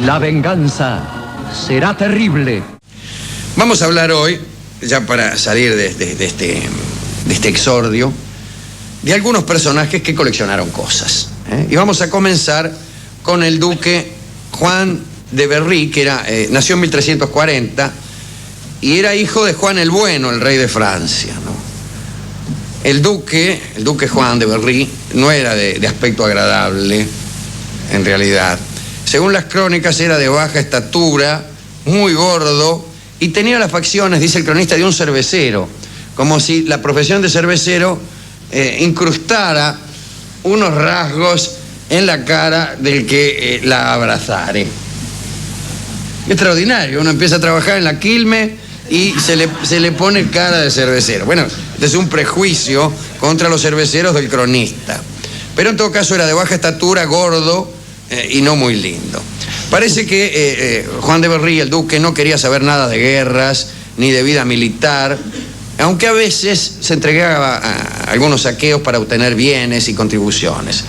La venganza será terrible. Vamos a hablar hoy, ya para salir de este exordio, de algunos personajes que coleccionaron cosas. Y vamos a comenzar con el duque Juan de Berry, que nació en 1340 y era hijo de Juan el Bueno, el rey de Francia, ¿no? El duque Juan de Berry no era de aspecto agradable, en realidad. Según las crónicas, era de baja estatura, muy gordo, y tenía las facciones, dice el cronista, de un cervecero, como si la profesión de cervecero incrustara unos rasgos en la cara del que la abrazare. Extraordinario, uno empieza a trabajar en la Quilmes y se le pone cara de cervecero. Bueno, este es un prejuicio contra los cerveceros del cronista. Pero en todo caso era de baja estatura, gordo y no muy lindo. Parece que Juan de Berry, el duque, no quería saber nada de guerras ni de vida militar, aunque a veces se entregaba a algunos saqueos para obtener bienes y contribuciones.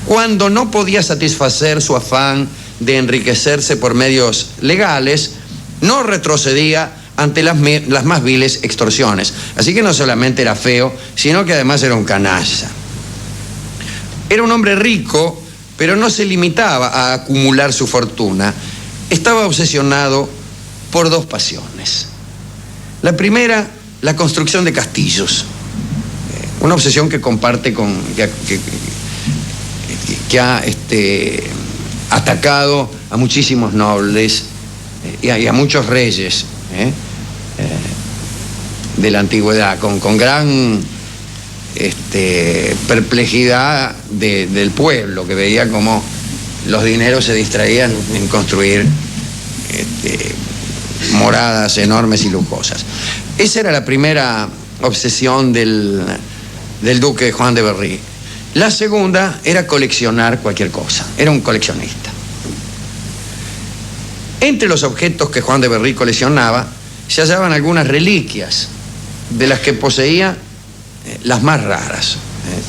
Cuando no podía satisfacer su afán de enriquecerse por medios legales, no retrocedía ante las más viles extorsiones. Así que no solamente era feo, sino que además era un canalla. Era un hombre rico, pero no se limitaba a acumular su fortuna. Estaba obsesionado por dos pasiones. La primera, la construcción de castillos. Una obsesión que comparte que ha atacado a muchísimos nobles y a muchos reyes de la antigüedad, con gran perplejidad del pueblo, que veía cómo los dineros se distraían en construir moradas enormes y lujosas. Esa era la primera obsesión del duque Juan de Berry. La segunda era coleccionar cualquier cosa. Era un coleccionista. Entre los objetos que Juan de Berry coleccionaba se hallaban algunas reliquias, de las que poseía las más raras.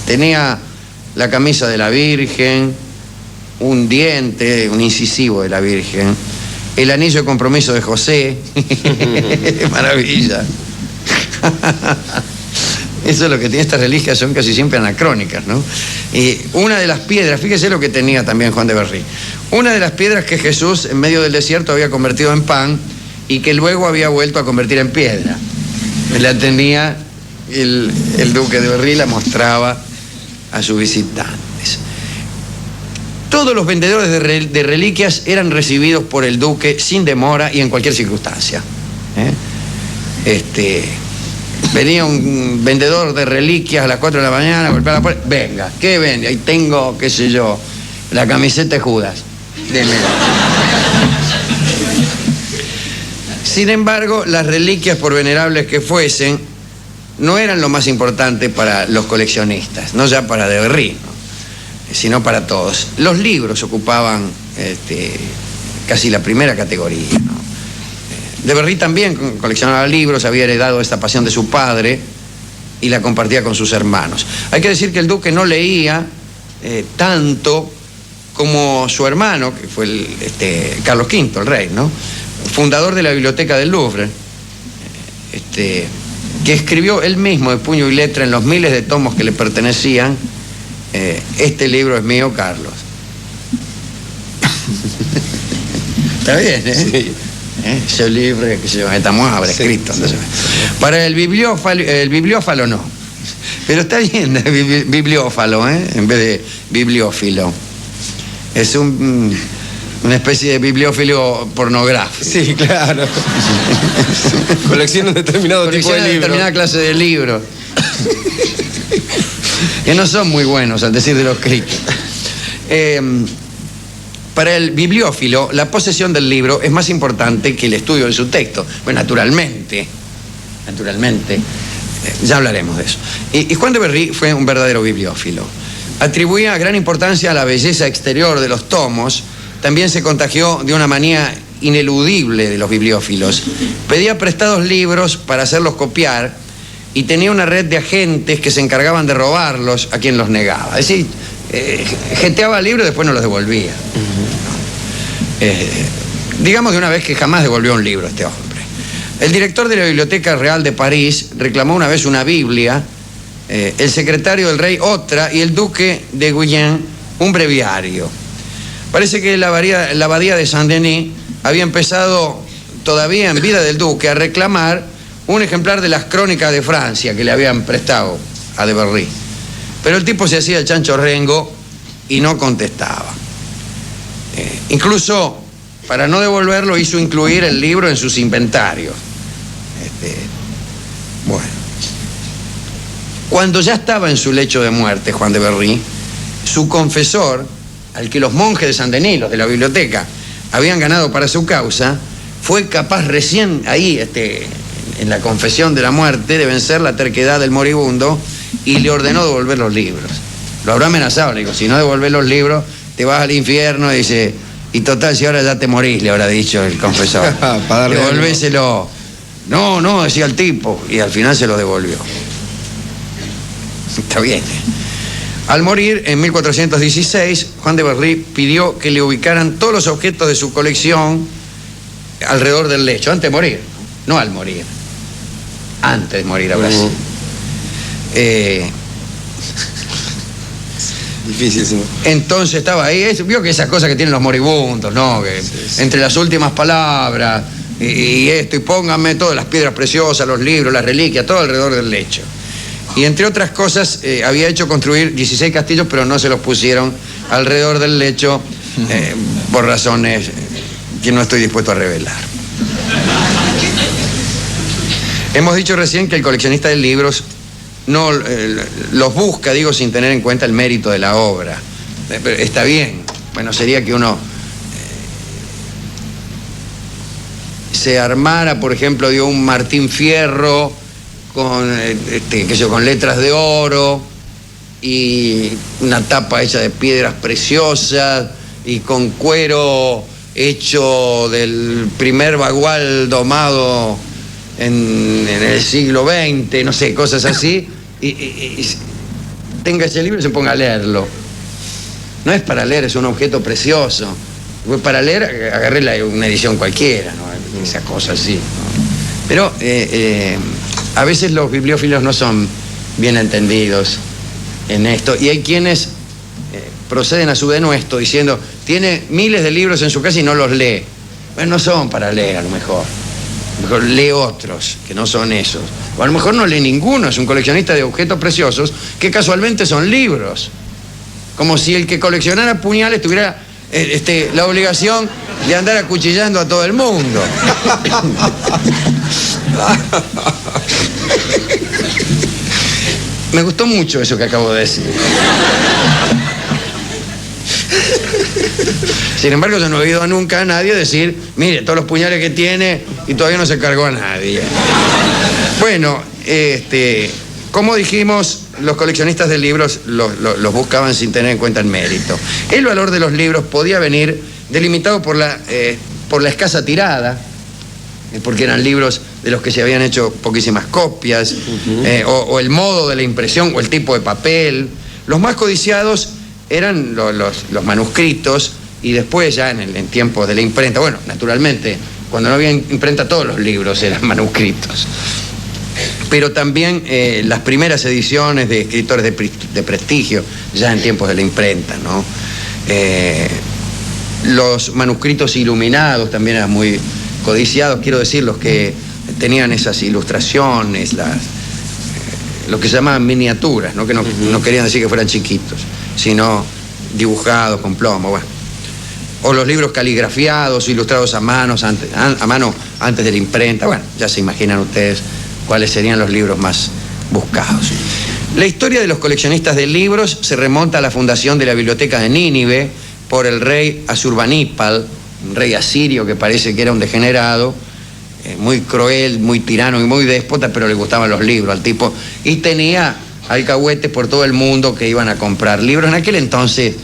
Tenía la camisa de la Virgen, un diente, un incisivo de la Virgen, el anillo de compromiso de José. Maravilla. Eso es lo que tiene estas reliquias, son casi siempre anacrónicas, ¿no? Y una de las piedras, fíjese lo que tenía también Juan de Berry, una de las piedras que Jesús en medio del desierto había convertido en pan y que luego había vuelto a convertir en piedra. La tenía el duque de Berry, la mostraba a sus visitantes. Todos los vendedores de reliquias eran recibidos por el duque sin demora y en cualquier circunstancia. Venía un vendedor de reliquias a las 4 de la mañana, golpeaba la puerta. Venga, ¿qué vende? Ahí tengo, qué sé yo, la camiseta de Judas. Démela. Sin embargo, las reliquias, por venerables que fuesen, no eran lo más importante para los coleccionistas, no ya para de Berry, ¿no? Sino para todos. Los libros ocupaban casi la primera categoría, ¿no? De Berry también coleccionaba libros, había heredado esta pasión de su padre y la compartía con sus hermanos. Hay que decir que el duque no leía tanto como su hermano, que fue Carlos V, el rey, ¿no? Fundador de la Biblioteca del Louvre, que escribió él mismo de puño y letra en los miles de tomos que le pertenecían: este libro es mío, Carlos. Está bien, ¿eh? Sí. Ese libro que estamos habrá escrito. Sí, sí. Para el bibliófalo no. Pero está bien, bibliófalo, en vez de bibliófilo. Es una especie de bibliófilo pornográfico. Sí, claro. Colecciona un determinado tipo de libros. Determinada clase de libros. Que no son muy buenos, al decir de los críticos. Para el bibliófilo, la posesión del libro es más importante que el estudio de su texto. Bueno, naturalmente, ya hablaremos de eso. Y Juan de Berry fue un verdadero bibliófilo. Atribuía gran importancia a la belleza exterior de los tomos. También se contagió de una manía ineludible de los bibliófilos. Pedía prestados libros para hacerlos copiar y tenía una red de agentes que se encargaban de robarlos a quien los negaba. Es decir, jeteaba libros y después no los devolvía. Digamos de una vez que jamás devolvió un libro este hombre. El director de la Biblioteca Real de París reclamó una vez una Biblia, el secretario del rey otra y el duque de Guyenne un breviario. Parece que la abadía de Saint-Denis había empezado todavía en vida del duque a reclamar un ejemplar de las Crónicas de Francia que le habían prestado a de Berry. Pero el tipo se hacía el chancho rengo y no contestaba. Incluso, para no devolverlo, hizo incluir el libro en sus inventarios. Bueno. Cuando ya estaba en su lecho de muerte, Juan de Berry, su confesor, al que los monjes de Saint-Denis, los de la biblioteca, habían ganado para su causa, fue capaz recién ahí, en la confesión de la muerte, de vencer la terquedad del moribundo y le ordenó devolver los libros. Lo habrá amenazado, le dijo, si no devolvés los libros, te vas al infierno, dice, y total, si ahora ya te morís, le habrá dicho el confesor. Devolvéselo. No, decía el tipo, y al final se lo devolvió. Está bien. Al morir, en 1416, Juan de Berry pidió que le ubicaran todos los objetos de su colección alrededor del lecho, antes de morir, no al morir, antes de morir ahora sí. Difícil. Entonces estaba ahí, vio que esas cosas que tienen los moribundos, ¿no? Que sí. Entre las últimas palabras y esto, y pónganme todas las piedras preciosas, los libros, las reliquias, todo alrededor del lecho. Y entre otras cosas, había hecho construir 16 castillos, pero no se los pusieron alrededor del lecho por razones que no estoy dispuesto a revelar. Hemos dicho recién que el coleccionista de libros no los busca, digo, sin tener en cuenta el mérito de la obra. Pero está bien. Bueno, sería que uno se armara, por ejemplo, de un Martín Fierro con, con letras de oro y una tapa hecha de piedras preciosas y con cuero hecho del primer bagual domado en el siglo XX, no sé, cosas así, y tenga ese libro y se ponga a leerlo. No es para leer, es un objeto precioso. Para leer, agarré una edición cualquiera, ¿no? Esas cosas así, ¿no? Pero a veces los bibliófilos no son bien entendidos en esto, y hay quienes proceden a su denuesto diciendo, tiene miles de libros en su casa y no los lee. Bueno, no son para leer, a lo mejor lee otros, que no son esos. O a lo mejor no lee ninguno, es un coleccionista de objetos preciosos, que casualmente son libros. Como si el que coleccionara puñales tuviera la obligación de andar acuchillando a todo el mundo. Me gustó mucho eso que acabo de decir. Sin embargo, yo no he oído nunca a nadie decir, mire, todos los puñales que tiene y todavía no se cargó a nadie. Bueno, como dijimos, los coleccionistas de libros los buscaban sin tener en cuenta el mérito. El valor de los libros podía venir delimitado por la escasa tirada, porque eran libros de los que se habían hecho poquísimas copias, o el modo de la impresión, o el tipo de papel. Los más codiciados eran los manuscritos, y después ya en tiempos de la imprenta, bueno, naturalmente, cuando no había imprenta todos los libros eran manuscritos. Pero también las primeras ediciones de escritores de prestigio, ya en tiempos de la imprenta, ¿no? Los manuscritos iluminados también eran muy codiciados, quiero decir, los que tenían esas ilustraciones, lo que se llamaban miniaturas, ¿no? Que no querían decir que fueran chiquitos, sino dibujados con plomo, bueno. O los libros caligrafiados, ilustrados a mano antes de la imprenta. Bueno, ya se imaginan ustedes cuáles serían los libros más buscados. La historia de los coleccionistas de libros se remonta a la fundación de la biblioteca de Nínive por el rey Asurbanipal, un rey asirio que parece que era un degenerado, muy cruel, muy tirano y muy déspota, pero le gustaban los libros al tipo, y tenía alcahuetes por todo el mundo que iban a comprar libros. En aquel entonces,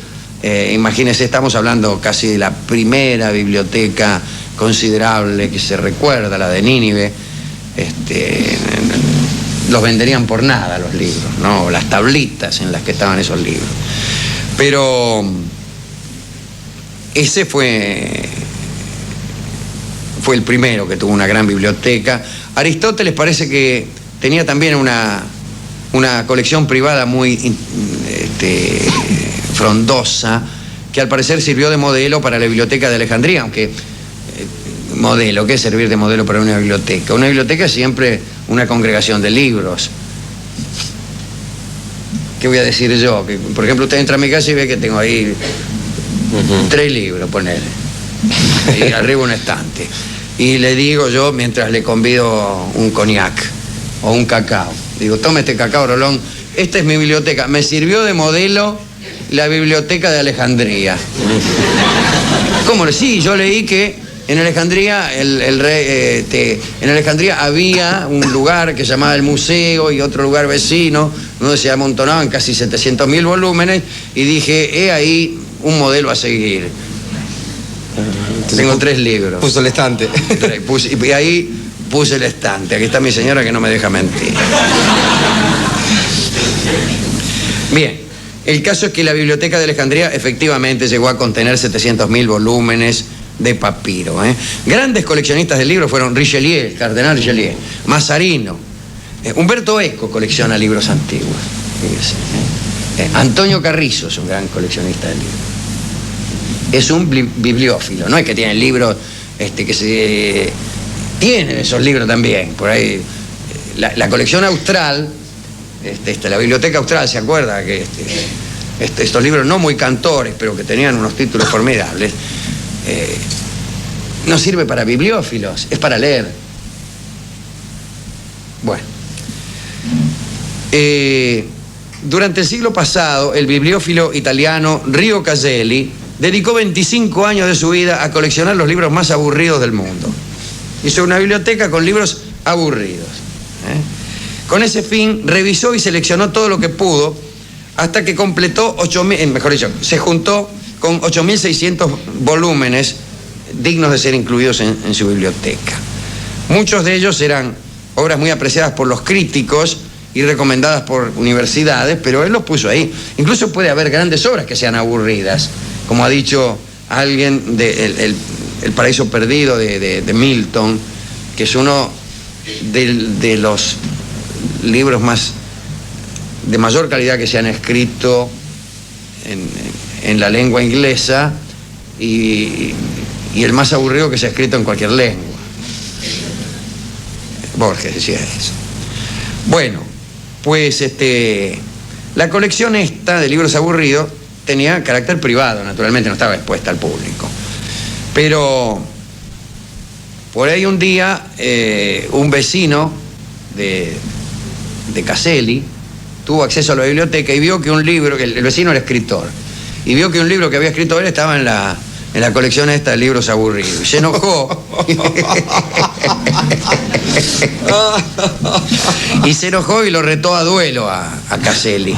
imagínense, estamos hablando casi de la primera biblioteca considerable que se recuerda, la de Nínive. Los venderían por nada los libros, ¿no? Las tablitas en las que estaban esos libros. Pero ese fue fue el primero que tuvo una gran biblioteca. Aristóteles parece que tenía también una colección privada muy frondosa, que al parecer sirvió de modelo para la biblioteca de Alejandría, aunque modelo, ¿qué es servir de modelo para una biblioteca? Una biblioteca es siempre una congregación de libros. ¿Qué voy a decir yo? Que, por ejemplo, usted entra a mi casa y ve que tengo ahí 3 libros, ponele, y arriba un estante. Y le digo yo, mientras le convido un cognac o un cacao, digo, tome este cacao, Rolón, esta es mi biblioteca, me sirvió de modelo la biblioteca de Alejandría. ¿Cómo? Sí, yo leí que en Alejandría, en Alejandría había un lugar que se llamaba el museo y otro lugar vecino, donde se amontonaban casi 700.000 volúmenes, y dije, he ahí un modelo a seguir. Entonces, tengo 3 libros. Puso el estante. Y ahí puse el estante. Aquí está mi señora que no me deja mentir. Bien, el caso es que la biblioteca de Alejandría efectivamente llegó a contener 700.000 volúmenes de papiro. Grandes coleccionistas de libros fueron Richelieu, el cardenal Richelieu, Mazarino, Humberto Eco colecciona libros antiguos. Antonio Carrizo es un gran coleccionista de libros. Es un bibliófilo, no es que tiene libros que se... Tienen esos libros también, por ahí. La colección austral, la biblioteca austral, ¿se acuerda? Que estos libros no muy cantores, pero que tenían unos títulos formidables, no sirve para bibliófilos, es para leer. Bueno. Durante el siglo pasado, el bibliófilo italiano Rio Caselli dedicó 25 años de su vida a coleccionar los libros más aburridos del mundo. Hizo una biblioteca con libros aburridos. Con ese fin, revisó y seleccionó todo lo que pudo hasta que completó 8.000, mejor dicho, se juntó con 8.600 volúmenes dignos de ser incluidos en su biblioteca. Muchos de ellos eran obras muy apreciadas por los críticos y recomendadas por universidades, pero él los puso ahí. Incluso puede haber grandes obras que sean aburridas, como ha dicho alguien de El paraíso perdido de Milton, que es uno de los libros de mayor calidad que se han escrito en la lengua inglesa y el más aburrido que se ha escrito en cualquier lengua. Borges decía eso. Bueno, pues la colección esta de libros aburridos tenía carácter privado, naturalmente no estaba expuesta al público. Pero por ahí un día un vecino de Caselli tuvo acceso a la biblioteca y vio que un libro, que el vecino era escritor, y vio que un libro que había escrito él estaba en la colección esta de libros aburridos. Y se enojó. Y se enojó y lo retó a duelo a Caselli.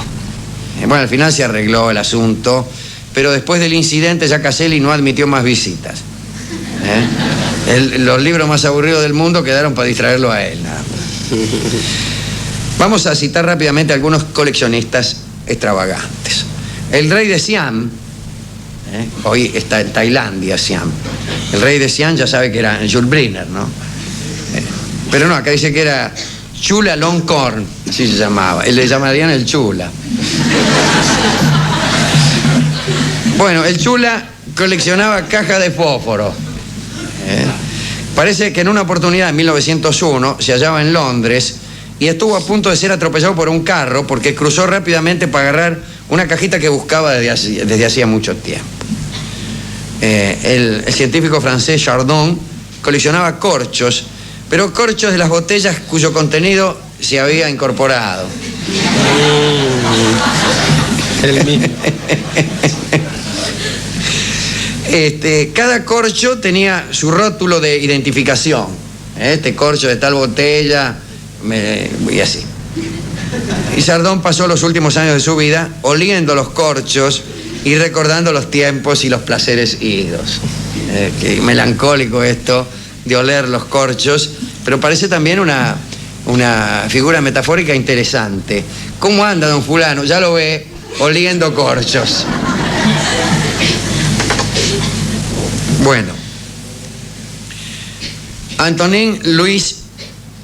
Bueno, al final se arregló el asunto, pero después del incidente ya Caselli no admitió más visitas. Los libros más aburridos del mundo quedaron para distraerlo a él, nada más. Vamos a citar rápidamente a algunos coleccionistas extravagantes. El rey de Siam, hoy está en Tailandia Siam. El rey de Siam ya sabe que era Jules Briner, ¿no? Pero no, acá dice que era Chula Longkorn, así se llamaba. Le llamarían el Chula. Bueno, el Chula coleccionaba cajas de fósforo. Parece que en una oportunidad, en 1901, se hallaba en Londres y estuvo a punto de ser atropellado por un carro porque cruzó rápidamente para agarrar una cajita que buscaba desde hacía mucho tiempo. El científico francés Chardon coleccionaba corchos, pero corchos de las botellas cuyo contenido se había incorporado. El mismo. Cada corcho tenía su rótulo de identificación. Este corcho de tal botella, y así. Y Chardon pasó los últimos años de su vida oliendo los corchos y recordando los tiempos y los placeres idos. Qué melancólico esto de oler los corchos, pero parece también una figura metafórica interesante. ¿Cómo anda don fulano? Ya lo ve oliendo corchos. Bueno, Antonin Louis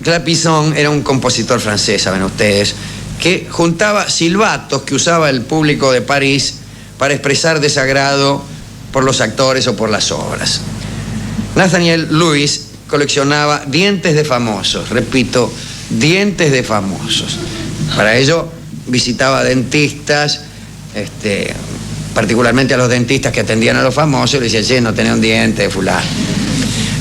Clapison era un compositor francés, saben ustedes, que juntaba silbatos que usaba el público de París para expresar desagrado por los actores o por las obras. Nathaniel Lewis coleccionaba dientes de famosos, repito, dientes de famosos. Para ello visitaba dentistas, particularmente a los dentistas que atendían a los famosos, y le decía, che, no tenés un diente de fulano.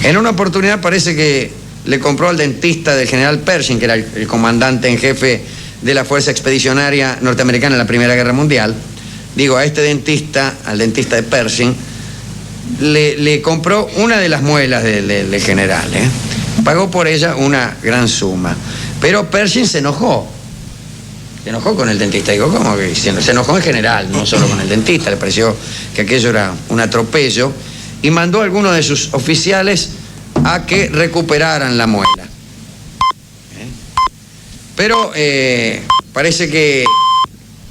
En una oportunidad parece que le compró al dentista del general Pershing, que era el comandante en jefe de la Fuerza Expedicionaria Norteamericana en la Primera Guerra Mundial. Digo, a este dentista, al dentista de Pershing, le compró una de las muelas del general, Pagó por ella una gran suma. Pero Pershing se enojó. Se enojó con el dentista. Digo, ¿cómo que se enojó en general? No solo con el dentista. Le pareció que aquello era un atropello. Y mandó a algunos de sus oficiales a que recuperaran la muela. Pero parece que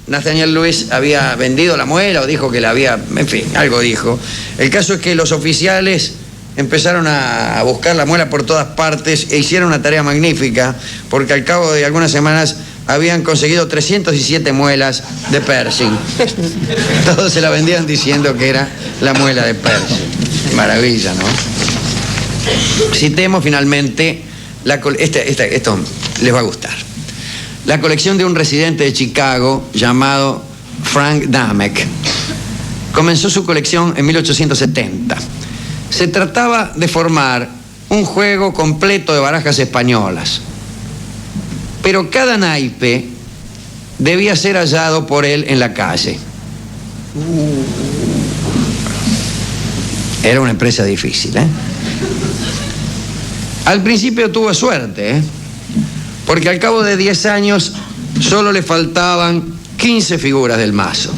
Nathaniel Lewis había vendido la muela o dijo que la había... En fin, algo dijo. El caso es que los oficiales empezaron a buscar la muela por todas partes e hicieron una tarea magnífica, porque al cabo de algunas semanas habían conseguido 307 muelas de Pershing. Todos se la vendían diciendo que era la muela de Pershing. Maravilla, ¿no? Citemos finalmente, esto les va a gustar, la colección de un residente de Chicago llamado Frank Damek. Comenzó su colección en 1870. Se trataba de formar un juego completo de barajas españolas, pero cada naipe debía ser hallado por él en la calle. Era una empresa difícil, Al principio tuvo suerte, porque al cabo de 10 años solo le faltaban 15 figuras del mazo.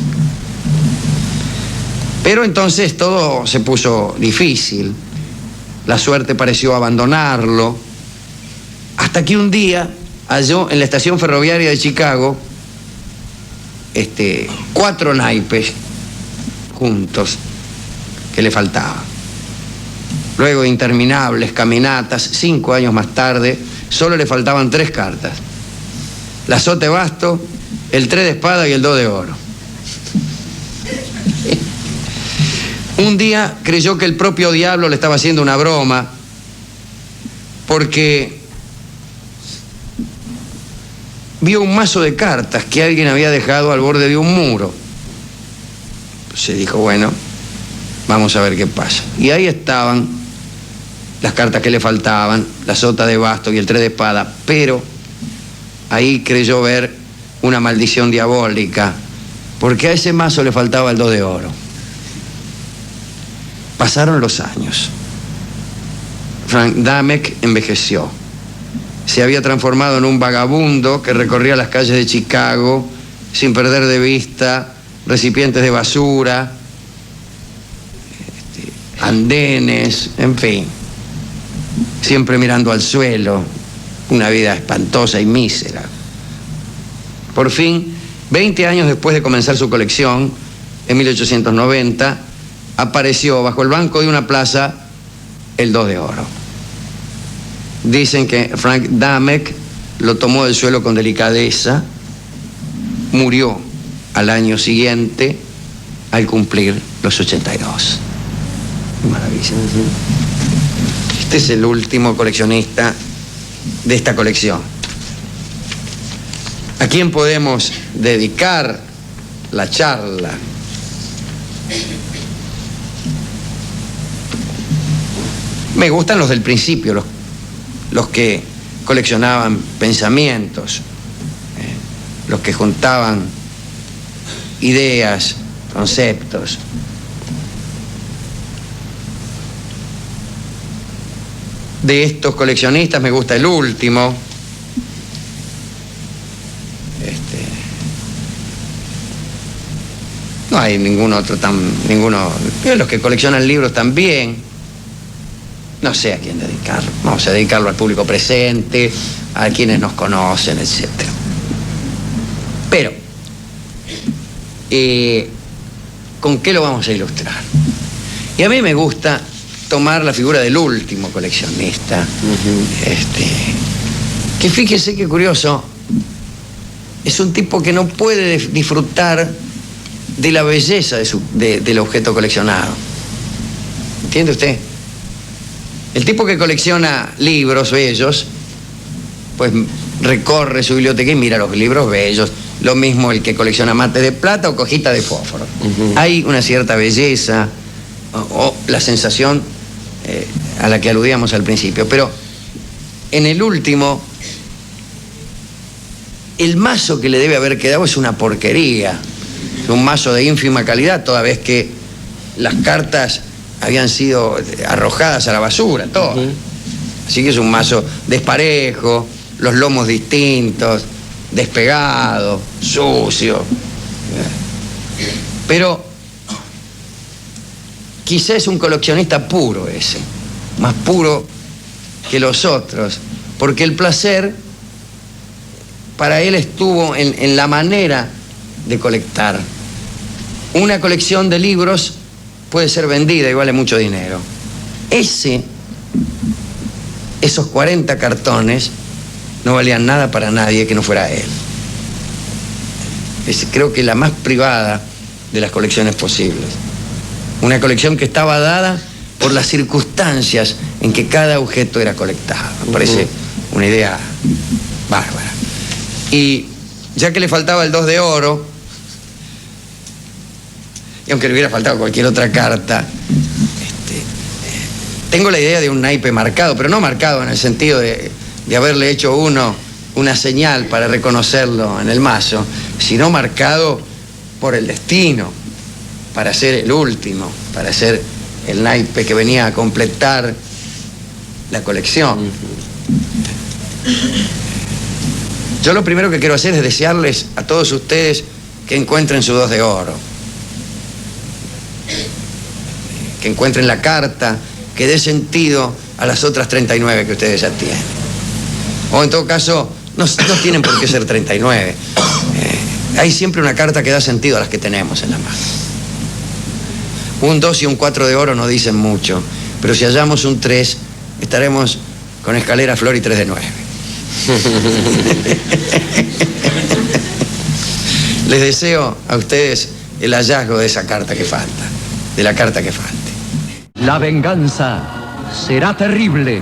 Pero entonces todo se puso difícil. La suerte pareció abandonarlo, hasta que un día halló en la estación ferroviaria de Chicago 4 naipes juntos que le faltaban. Luego de interminables caminatas, 5 años más tarde, solo le faltaban 3 cartas: la sota de basto, el 3 de espada y el 2 de oro. Un día creyó que el propio diablo le estaba haciendo una broma, porque vio un mazo de cartas que alguien había dejado al borde de un muro. Se dijo, bueno, vamos a ver qué pasa. Y ahí estaban las cartas que le faltaban, la sota de basto y el 3 de espada, pero ahí creyó ver una maldición diabólica, porque a ese mazo le faltaba el 2 de oro. Pasaron los años. Frank Damek envejeció. Se había transformado en un vagabundo que recorría las calles de Chicago sin perder de vista recipientes de basura, andenes, en fin, siempre mirando al suelo, una vida espantosa y mísera. Por fin, 20 años después de comenzar su colección, en 1890, apareció bajo el banco de una plaza el 2 de oro. Dicen que Frank Damek lo tomó del suelo con delicadeza, murió al año siguiente al cumplir los 82. Maravilla. Este es el último coleccionista de esta colección. ¿A quién podemos dedicar la charla? Me gustan los del principio, los que coleccionaban pensamientos, los que juntaban ideas, conceptos. De estos coleccionistas me gusta el último. No hay ningún otro ninguno. Los que coleccionan libros también. No sé a quién dedicarlo. Vamos a dedicarlo al público presente, a quienes nos conocen, etc. Pero, ¿con qué lo vamos a ilustrar? Y a mí me gusta tomar la figura del último coleccionista. Que fíjese qué curioso, es un tipo que no puede disfrutar de la belleza del objeto coleccionado. ¿Entiende usted? El tipo que colecciona libros bellos, pues recorre su biblioteca y mira los libros bellos. Lo mismo el que colecciona mates de plata o cojitas de fósforo. Hay una cierta belleza o la sensación a la que aludíamos al principio. Pero en el último, el mazo que le debe haber quedado es una porquería. Es un mazo de ínfima calidad, toda vez que las cartas habían sido arrojadas a la basura, todo. Así que es un mazo desparejo, los lomos distintos, despegado, sucio. Pero quizá es un coleccionista puro ese, más puro que los otros, porque el placer para él estuvo en la manera de colectar. Una colección de libros puede ser vendida y vale mucho dinero. Esos 40 cartones no valían nada para nadie que no fuera él. Creo que la más privada de las colecciones posibles. Una colección que estaba dada por las circunstancias en que cada objeto era colectado. Me parece una idea bárbara. Y ya que le faltaba el 2 de oro, y aunque le hubiera faltado cualquier otra carta, tengo la idea de un naipe marcado, pero no marcado en el sentido de haberle hecho una señal para reconocerlo en el mazo, sino marcado por el destino, para ser el último, para ser el naipe que venía a completar la colección. Yo lo primero que quiero hacer es desearles a todos ustedes que encuentren su 2 de oro. Que encuentren la carta que dé sentido a las otras 39 que ustedes ya tienen. O en todo caso, no tienen por qué ser 39. Hay siempre una carta que da sentido a las que tenemos en la mano. Un 2 y un 4 de oro no dicen mucho, pero si hallamos un 3, estaremos con escalera, flor y 3 de 9. Les deseo a ustedes el hallazgo de esa carta que falta, de la carta que falte. La venganza será terrible.